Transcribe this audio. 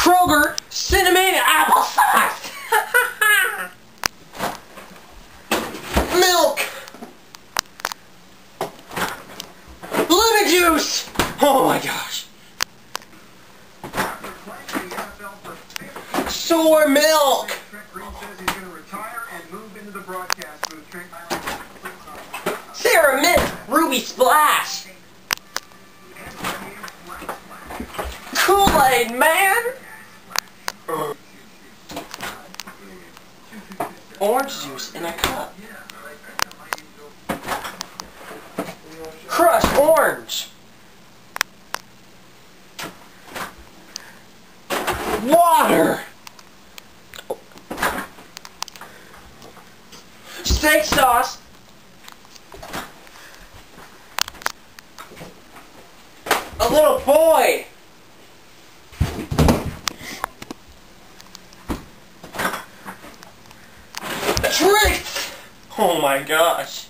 Kroger cinnamon applesauce. Milk. Lemon juice. Oh my gosh. Sour milk. Sarah Mint Ruby Splash. Kool-Aid Man. Orange juice in a cup. Crushed orange. Water. Steak sauce. A little boy. Tricked. Oh my gosh.